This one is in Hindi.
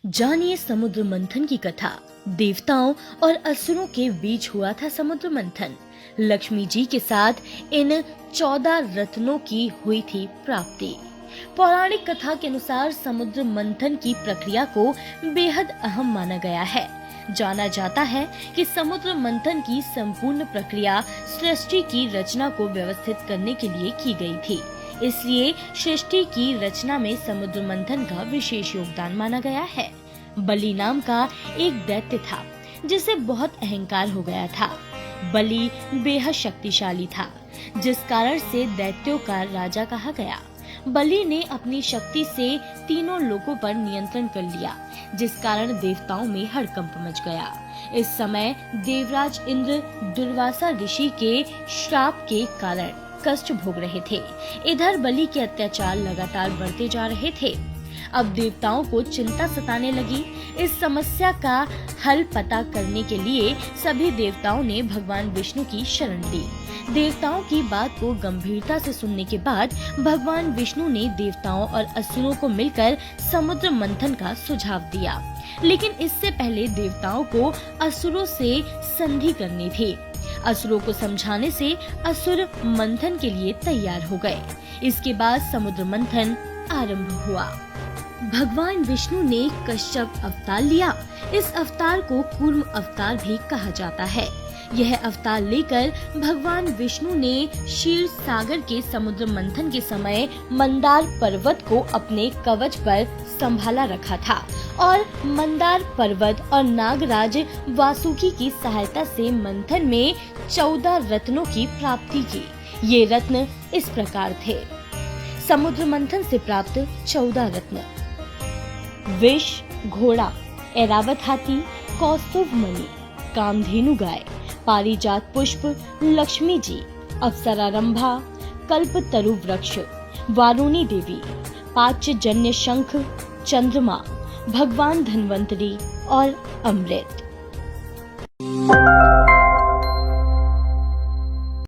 जानिए समुद्र मंथन की कथा। देवताओं और असुरों के बीच हुआ था समुद्र मंथन। लक्ष्मी जी के साथ इन 14 रत्नों की हुई थी प्राप्ति। पौराणिक कथा के अनुसार समुद्र मंथन की प्रक्रिया को बेहद अहम माना गया है। जाना जाता है कि समुद्र मंथन की संपूर्ण प्रक्रिया सृष्टि की रचना को व्यवस्थित करने के लिए की गई थी। इसलिए सृष्टि की रचना में समुद्र मंथन का विशेष योगदान माना गया है। बलि नाम का एक दैत्य था जिसे बहुत अहंकार हो गया था। बलि बेहद शक्तिशाली था, जिस कारण से दैत्यों का राजा कहा गया। बलि ने अपनी शक्ति से तीनों लोकों पर नियंत्रण कर लिया, जिस कारण देवताओं में हड़कंप मच गया। इस समय देवराज इंद्र दुर्वासा ऋषि के श्राप के कारण कष्ट भोग रहे थे। इधर बलि के अत्याचार लगातार बढ़ते जा रहे थे। अब देवताओं को चिंता सताने लगी। इस समस्या का हल पता करने के लिए सभी देवताओं ने भगवान विष्णु की शरण ली। देवताओं की बात को गंभीरता से सुनने के बाद भगवान विष्णु ने देवताओं और असुरों को मिलकर समुद्र मंथन का सुझाव दिया। लेकिन इससे पहले देवताओं को असुरों से संधि करनी थी। असुरों को समझाने से असुर मंथन के लिए तैयार हो गए। इसके बाद समुद्र मंथन आरंभ हुआ। भगवान विष्णु ने कश्यप अवतार लिया। इस अवतार को कूर्म अवतार भी कहा जाता है। यह अवतार लेकर भगवान विष्णु ने क्षीर सागर के समुद्र मंथन के समय मंदार पर्वत को अपने कवच पर संभाला रखा था और मंदार पर्वत और नागराज वासुकी की सहायता से मंथन में 14 रत्नों की प्राप्ति की। ये रत्न इस प्रकार थे। समुद्र मंथन से प्राप्त 14 रत्न: विष घोड़ा, ऐरावत हाथी, कौस्तुभ मणि, कामधेनु गाय, पारिजात पुष्प, लक्ष्मी जी, अप्सरा रंभा, कल्प तरु वृक्ष, वारुणी देवी, पांचजन्य शंख, चंद्रमा, भगवान धन्वंतरी और अमृत।